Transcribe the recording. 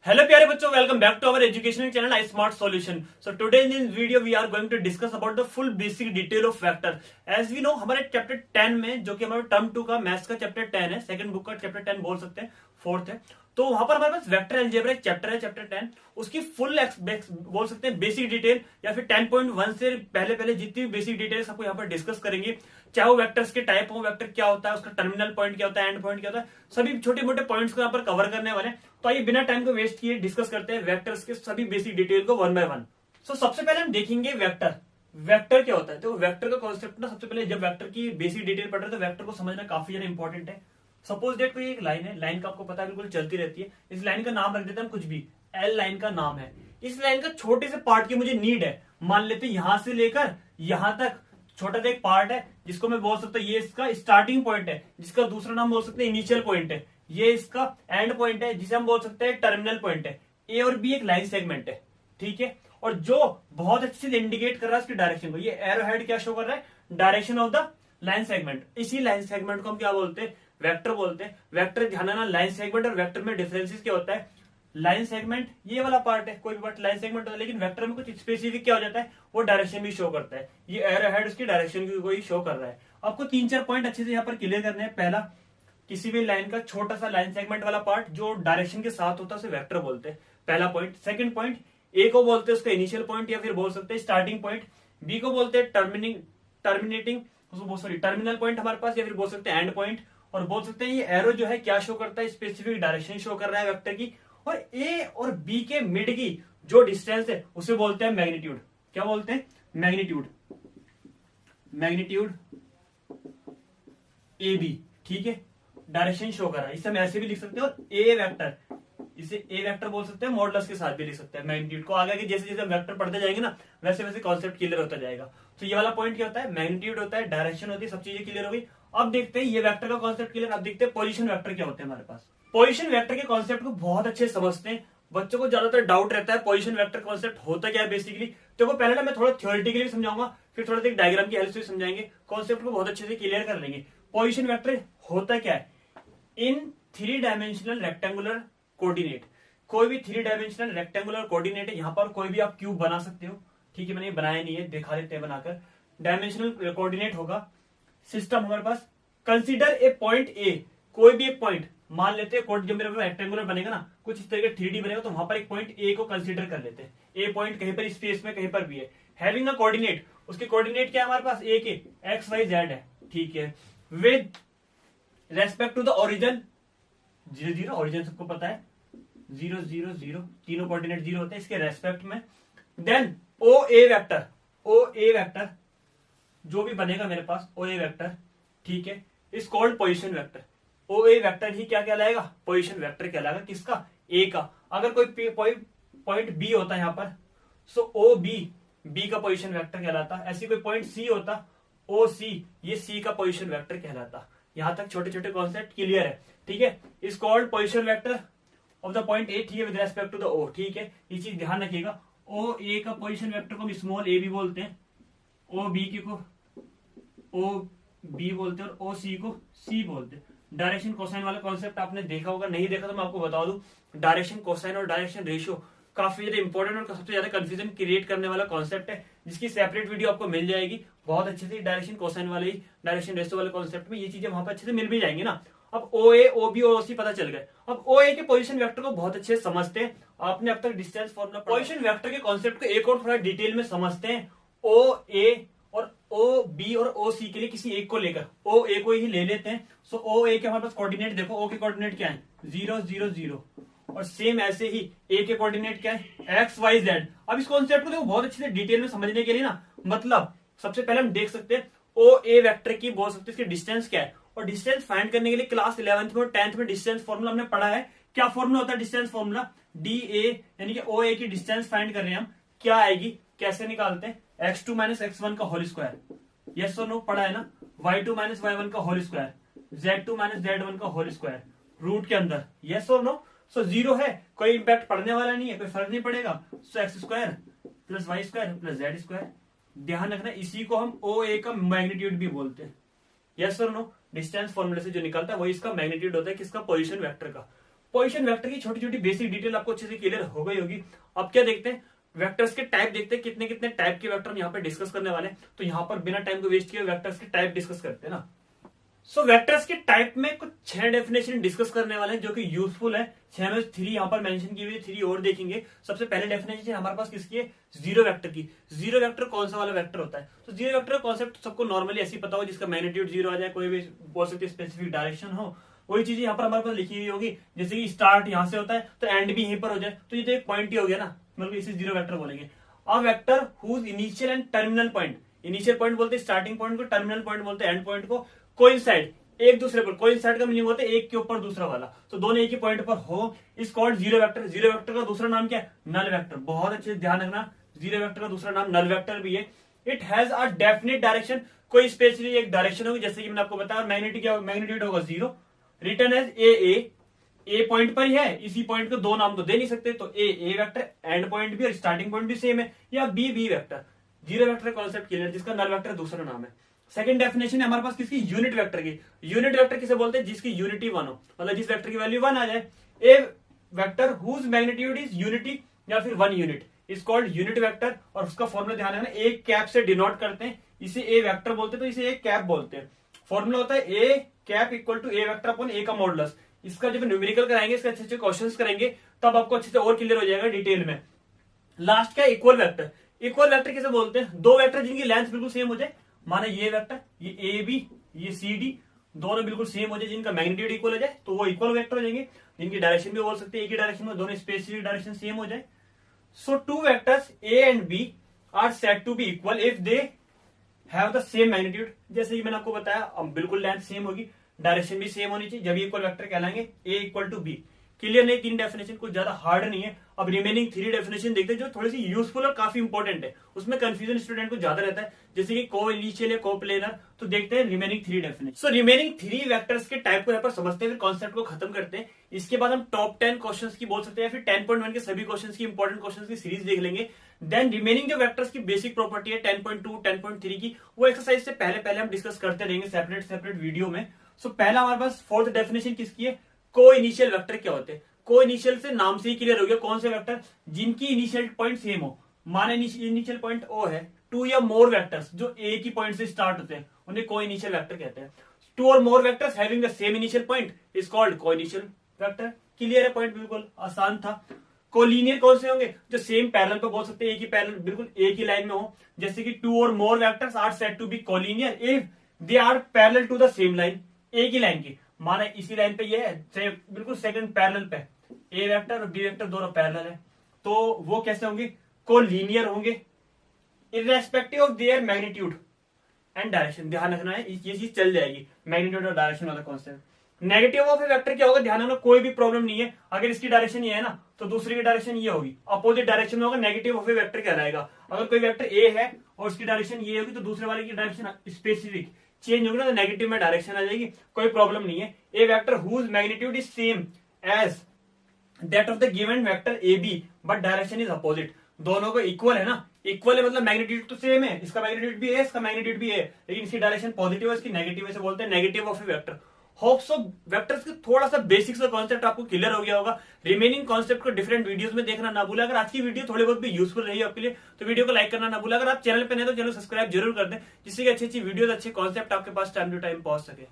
Hello प्यारे बच्चों, welcome back to our educational channel I smart solution. So today in this video we are going to discuss about the full basic detail of vector. As we know, हमारे chapter 10 में, जो कि हमारा term 2 का maths का chapter 10 है, second book का chapter 10 बोल सकते हैं, फोर्थ है। तो वहां पर हमारे पास वेक्टर अलजेब्रा एक चैप्टर है, चैप्टर 10। उसकी फुल बोल सकते हैं बेसिक डिटेल, या फिर 10.1 से पहले पहले जितनी भी बेसिक डिटेल्स आपको यहाँ पर डिस्कस करेंगे। चाहे वो वेक्टर्स के टाइप हो, वेक्टर क्या होता है, उसका टर्मिनल पॉइंट क्या होता है, एंड पॉइंट क्या होता है, सभी छोटे मोटे पॉइंट्स को यहाँ पर कवर करने वाले हैं। तो आइए बिना टाइम को वेस्ट किए डिस्कस करते हैं वेक्टर्स के सभी बेसिक डिटेल को वन बाय वन। सो सबसे पहले हम देखेंगे वेक्टर। वेक्टर क्या होता है? तो वेक्टर का कॉन्सेप्ट ना, सबसे पहले जब वेक्टर की बेसिक डिटेल पढ़ रहे हैं तो वेक्टर को समझना काफी ज्यादा इंपॉर्टेंट है। सपोज डेट कोई एक लाइन है, लाइन का आपको पता है बिल्कुल चलती रहती है। इस लाइन का नाम रख देते हैं हम कुछ भी, एल लाइन का नाम है। इस लाइन का छोटे से पार्ट की मुझे नीड है, मान लेते हैं यहां से लेकर यहां तक छोटा सा एक पार्ट है, जिसको मैं बोल सकता हूँ ये इसका स्टार्टिंग पॉइंट है, जिसका दूसरा नाम बोल सकते हैं इनिशियल पॉइंट है। ये इसका एंड पॉइंट है, जिसे हम बोल सकते हैं टर्मिनल पॉइंट है। ए और बी एक लाइन सेगमेंट है, ठीक है। और जो बहुत अच्छे से इंडिकेट कर रहा है उसकी डायरेक्शन को, ये एरो हेड क्या शो कर रहा है? Direction of the line segment. इसी लाइन सेगमेंट को हम क्या बोलते हैं? वेक्टर बोलते हैं। वेक्टर ध्यान रखना, लाइन सेगमेंट और वेक्टर में डिफरेंसेस क्या होता है? लाइन सेगमेंट ये वाला पार्ट है, कोई भी पार्ट लाइन सेगमेंट होता है, लेकिन वेक्टर में कुछ स्पेसिफिक क्या हो जाता है, वो डायरेक्शन भी शो करता है। ये एरो हेड उसकी डायरेक्शन को ही शो कर रहा है। आपको 3-4 पॉइंट अच्छे से यहाँ पर क्लियर करने हैं। पहला, किसी भी लाइन का छोटा सा लाइन सेगमेंट वाला पार्ट जो डायरेक्शन के साथ होता है उसे वेक्टर बोलते हैं, पहला पॉइंट। सेकंड पॉइंट, ए को बोलते हैं उसका इनिशियल पॉइंट या फिर बोल सकते हैं स्टार्टिंग पॉइंट। बी को बोलते हैं टर्मिनेटिंग, सॉरी टर्मिनल पॉइंट हमारे पास, या फिर बोल सकते हैं एंड पॉइंट। और बोल सकते हैं ये एरो जो है क्या शो करता है? स्पेसिफिक डायरेक्शन शो कर रहा है वेक्टर की। और ए और बी के मिड की जो डिस्टेंस है उसे बोलते हैं मैग्नीट्यूड। क्या बोलते हैं? मैग्नीट्यूड। मैग्नीट्यूड ए बी, ठीक है, डायरेक्शन शो कर रहा है। इसे हम ऐसे भी लिख सकते हैं, और ए वेक्टर, इसे ए वेक्टर बोल सकते हैं, मॉडुलस के साथ भी लिख सकते हैं मैग्नीट्यूड को। आगे जैसे जैसे हम वेक्टर पढ़ते जाएंगे ना, वैसे वैसे कॉन्सेप्ट क्लियर होता जाएगा। तो ये वाला पॉइंट क्या होता है? मैग्नीट्यूड होता है, डायरेक्शन होती है, सब चीजें क्लियर हो गई। अब देखते हैं ये वेक्टर का कॉन्सेप्ट क्लियर। अब देखते हैं पोजीशन वेक्टर क्या होते हैं हमारे पास। पोजीशन वेक्टर के कॉन्सेप्ट को बहुत अच्छे से समझते हैं। बच्चों को ज्यादातर डाउट रहता है पोजीशन वेक्टर कॉन्सेप्ट होता क्या है बेसिकली। तो वो पहले ना मैं थोड़ा थ्योरेटिकली भी समझाऊंगा, फिर थोड़ा सा डायग्राम की हेल्प से समझाएंगे, कॉन्सेप्ट को बहुत अच्छे से क्लियर कर लेंगे। पोजीशन वेक्टर होता क्या है? इन 3 डायमेंशनल रेक्टेंगुलर कोऑर्डिनेट, कोई भी 3 डायमेंशनल रेक्टेंगुलर कोऑर्डिनेट है, यहां पर कोई भी आप क्यूब बना सकते हो, ठीक है। मैंने बनाया नहीं है, दिखा देते हैं बनाकर। डायमेंशनल कोऑर्डिनेट होगा सिस्टम हमारे पास। कंसीडर ए पॉइंट ए, कोई भी एक पॉइंट मान लेते हैं, जब मेरा रेक्टेंगुलर बनेगा ना, कुछ इस तरह का 3D बनेगा, तो वहां पर एक पॉइंट ए को कंसीडर कर लेते हैं। ए पॉइंट कहीं पर स्पेस में कहीं पर भी है, हैविंग अ कोऑर्डिनेट, उसके कोऑर्डिनेट क्या है हमारे पास? ए के एक्स वाई जेड है, ठीक है। With respect to the origin 0 0, origin सबको पता है 0 0 0, तीनों कोऑर्डिनेट 0 होते हैं इसके रेस्पेक्ट में। Then O A vector, O A vector जो भी बनेगा मेरे पास, ओ ए वेक्टर, ठीक है, is called position vector. O A vector ही क्या कहलाएगा? पोजीशन वेक्टर कहलाएगा। किसका? ए का। अगर कोई पॉइंट बी होता है यहाँ पर, सो ओ बी, बी का पोजीशन वेक्टर कहलाता। ऐसी कोई पॉइंट सी होता, ओ सी, ये सी का पोजीशन वेक्टर कहलाता। यहां तक छोटे छोटे कॉन्सेप्ट क्लियर है, ठीक है। Is called position vector of the point A, ठीक है, विद रेस्पेक्ट टू द ओ, ठीक है। ये चीज ध्यान रखिएगा। ओ ए का पोजीशन वेक्टर को हम स्मॉल ए भी बोलते हैं, ओ बी की को ओ बी बोलते हैं, और ओ सी को सी बोलते हैं। डायरेक्शन कोसाइन वाला कॉन्सेप्ट आपने देखा होगा, नहीं देखा तो मैं आपको बता दूं, डायरेक्शन कोसाइन और डायरेक्शन रेशियो काफी ज्यादा इंपॉर्टेंट और सबसे ज्यादा कंफ्यूजन क्रिएट करने वाला कॉन्सेप्ट है, जिसकी सेपरेट वीडियो आपको मिल जाएगी बहुत अच्छे से। डायरेक्शन कोसाइन वाले ही, डायरेक्शन रेशियो वाले कॉन्सेप्ट में ये चीजें वहां पर अच्छे से मिल भी जाएंगी ना। अब ओ ए, ओ बी और ओ सी पता चल गए। अब ओ ए के पोजीशन वेक्टर को बहुत अच्छे से समझते हैं। आपने अब तक डिस्टेंस फॉर्मूला, पोजीशन वेक्टर के कॉन्सेप्ट को एक और थोड़ा डिटेल में समझते हैं। ओ ए और ओ बी और ओ सी के लिए किसी एक को लेकर ओ ए को ही ले लेते हैं। सो ओ ए के हमारे पास कोऑर्डिनेट देखो, ओ के कोऑर्डिनेट क्या है? 0 0 0, और सेम ऐसे ही ए के कोऑर्डिनेट क्या है? X Y Z. अब इस कॉन्सेप्ट को देखो बहुत अच्छे से डिटेल में समझने के लिए ना, मतलब सबसे पहले हम देख सकते हैं ओ ए वेक्टर की, बोल सकते हैं इसकी डिस्टेंस क्या है। और डिस्टेंस फाइंड करने के लिए क्लास 11th में और 10th में डिस्टेंस फॉर्मूला हमने पढ़ा है। क्या फॉर्मूला होता है डिस्टेंस फॉर्मूला? डी ए, यानी कि ओ ए की डिस्टेंस फाइंड कर रहे हैं हम, क्या आएगी, कैसे निकालते हैं? x2 माइनस x1 का होल स्क्वायर, यस और नो पढ़ा है ना। y2 माइनस y1 का whole square, z2 minus z1 का होल स्क्वायर, रूट के अंदर, यस और नो। सो 0 है, कोई इंपैक्ट पड़ने वाला नहीं है, कोई फर्क नहीं पड़ेगा। So x square plus y square plus z square. ध्यान रखना, इसी को हम ओ ए का मैग्नीट्यूड भी बोलते हैं, यस और नो। डिस्टेंस फॉर्मूले से जो निकलता है वही इसका मैग्नीट्यूड होता है, किसका? पोजीशन वेक्टर का। पोजीशन वेक्टर की छोटी छोटी बेसिक डिटेल आपको अच्छे से क्लियर हो गई होगी। अब क्या देखते हैं, वेक्टर्स के टाइप देखते हैं, कितने कितने टाइप के वेक्टर यहाँ पे डिस्कस करने वाले हैं। तो यहाँ पर बिना टाइम को वेस्ट किए वेक्टर्स के टाइप डिस्कस करते हैं ना। सो वेक्टर्स के टाइप में कुछ 6 डेफिनेशन डिस्कस करने वाले हैं जो कि यूजफुल है। 6 में 3 यहाँ पर मेंशन की हुई है, 3 और देखेंगे। सबसे पहले डेफिनेशन हमारे पास किसकी है, जीरो वेक्टर की। जीरो वेक्टर कौन सा वाला वेक्टर होता है, तो जीरो वेक्टर का कॉन्सेप्ट सबको नॉर्मली ऐसे पता हो, जिसका मैग्नीट्यूड जीरो आ जाए, कोई भी बोल सकते स्पेसिफिक डायरेक्शन हो, वही चीज यहाँ पर हमारे पास लिखी हुई होगी। जैसे कि स्टार्ट यहाँ से होता है तो एंड भी यहीं पर हो जाए, तो ये तो एक पॉइंट ही हो गया ना, मतलब इसे जीरो वेक्टर बोलेंगे। A vector whose initial and terminal point, initial point बोलते हैं स्टार्टिंग पॉइंट को, टर्मिनल पॉइंट बोलते हैं एंड पॉइंट को, कोइंसाइड एक दूसरे पर। कोइंसाइड का मीनिंग होता है एक के ऊपर दूसरा वाला, तो दोनों एक ही पॉइंट पर हो, इस called zero vector. Zero vector का दूसरा नाम क्या है, नल वेक्टर। बहुत अच्छे से ध्यान रखना, जीरो वेक्टर का दूसरा नाम नल वेक्टर भी है। It has a definite direction, कोई स्पेसिफिक एक डायरेक्शन होगी, जैसे कि मैंने आपको बताया। और मैग्नीट्यूड होगा zero. Return as a point पर ही है, इसी पॉइंट को दो नाम तो दे नहीं सकते, तो ए वेक्टर, एंड पॉइंट भी और स्टार्टिंग पॉइंट भी सेम है, या B vector. Zero vector concept clear, जिसका नल वेक्टर दूसरा नाम है। सेकंड डेफिनेशन है हमारे पास किसकी, यूनिट वेक्टर की। यूनिट वेक्टर किसे बोलते हैं, जिसकी यूनिटी 1 हो, मतलब जिस वेक्टर की वैल्यू 1 आ जाए। A vector whose magnitude is unity या फिर 1 unit is called unit vector. और उसका फॉर्मूला ध्यान रखना, एक कैप से डिनोट करते हैं, इसे ए वेक्टर बोलते हैं, तो इसे एक कैप बोलते हैं। फॉर्मूला होता है A cap equal to A vector upon A का मॉडुलस। इसका जब न्यूमेरिकल कराएंगे, इसके अच्छे अच्छे क्वेश्चंस करेंगे, तब आपको अच्छे से और क्लियर हो जाएगा डिटेल में। लास्ट क्या, इक्वल वेक्टर। इक्वल वेक्टर किसे बोलते हैं, दो वेक्टर जिनकी लेंथ बिल्कुल सेम हो जाए, माना ये वेक्टर, ये ए बी, ये सी डी, दोनों बिल्कुल सेम हो जाए, जिनका मैग्नीट्यूड इक्वल हो जाए, तो वो इक्वल वेक्टर हो जाएंगे। जिनकी डायरेक्शन भी बोल सकते हैं एक ही डायरेक्शन में, दोनों स्पेसिफिक डायरेक्शन सेम हो जाए। So two vectors A and B are said to be equal if they have the same magnitude. जैसे कि मैंने आपको बताया, अब बिल्कुल लेंथ सेम होगी, डायरेक्शन भी सेम होनी चाहिए, जब इक्वल वेक्टर कहलाएंगे। A equal to B, clear नहीं, 3 डेफिनेशन कुछ ज्यादा हार्ड नहीं है। अब रिमेनिंग 3 डेफिनेशन देखते हैं जो थोड़ी सी यूजफुल और काफी इंपॉर्टेंट है, उसमें कंफ्यूजन स्टूडेंट को ज्यादा रहता है, जैसे कि को इनिशियल या को प्लेनर। तो देखते हैं remaining 3 definition. So remaining 3 vectors के टाइप को यहाँ पर समझते हैं, फिर कॉन्सेप्ट को खत्म करते हैं। इसके बाद हम टॉप 10 क्वेश्चंस की बोल सकते हैं, फिर 10.1 के सभी क्वेश्चंस की इंपॉर्टेंट क्वेश्चंस की सीरीज देख लेंगे। देन रिमेनिंग जो वेक्टर्स की बेसिक प्रॉपर्टी है 10.2 10.3 की, वो एक्सरसाइज से पहले हम डिस्कस करते रहेंगे सेपरेट वीडियो में। सो पहला हमारे पास फोर्थ डेफिनेशन किसकी है, को इनिशियल वेक्टर क्या होते हैं। को इनिशियल से नाम से ही क्लियर हो गया, कौन से वेक्टर, जिनकी इनिशियल पॉइंट सेम हो। माने इनिशियल पॉइंट ओ है, 2 या मोर वेक्टर्स जो एक ही पॉइंट से स्टार्ट होते हैं, उन्हें को इनिशियल वेक्टर कहते हैं। 2 और more vectors having the same initial point is called coinitial vector. Clear है, पॉइंट बिल्कुल आसान था। कोलिनियर कौन से होंगे, जो सेम पैरेलल पे बोल सकते हैं, एक ही पैरेलल बिल्कुल एक ही लाइन में हो, जैसे कि 2 और more vectors are said to be collinear if they are parallel to the same line, एक ही लाइन की। माना इसी लाइन पे ये है, बिल्कुल सेकंड पैरेलल पे ए वेक्टर और बी वेक्टर दोनों पैरेलल है, तो वो कैसे होंगे, कोलिनियर होंगे, irrespective of their magnitude and direction. ध्यान रखना है, ये चीज चल जाएगी, मैग्नीट्यूड और डायरेक्शन वाला concept. Negative of A vector क्या होगा, ध्यान रखना, कोई भी प्रॉब्लम नहीं है। अगर इसकी डायरेक्शन ये है ना, तो दूसरी की डायरेक्शन ये होगी, अपोजिट डायरेक्शन में होगा, नेगेटिव ऑफ ए वेक्टर कहलाएगा। अगर कोई वेक्टर ए है और उसकी डायरेक्शन ये होगी, तो दूसरे वाले की डायरेक्शन स्पेसिफिक चेंज होगी ना, तो नेगेटिव में डायरेक्शन आ जाएगी, कोई प्रॉब्लम नहीं है। A vector whose magnitude is same as that of the given vector A B but direction is opposite. दोनों को इक्वल है ना, इक्वल है मतलब मैग्नीट्यूड तो सेम है, इसका मैग्नीट्यूड भी है, इसका मैग्नीट्यूड भी है, लेकिन इसकी डायरेक्शन पॉजिटिव है, इसकी नेगेटिव है, इसे बोलते हैं negative of A vector. Hope so vectors के थोड़ा सा बेसिक्स का कॉन्सेप्ट आपको क्लियर हो गया होगा। रिमेनिंग कॉन्सेप्ट को डिफरेंट वीडियोस में देखना ना भूला। अगर आज की वीडियो थोड़ी बहुत भी यूजफुल रही आपके लिए, तो वीडियो को लाइक करना ना भूला। अगर आप चैनल पे नए तो चैनल सब्सक्राइब जरूर कर दें, जिससे कि अच्छी अच्छी वीडियोस, अच्छे कॉन्सेप्ट आपके पास टाइम टू टाइम पहुंच सके।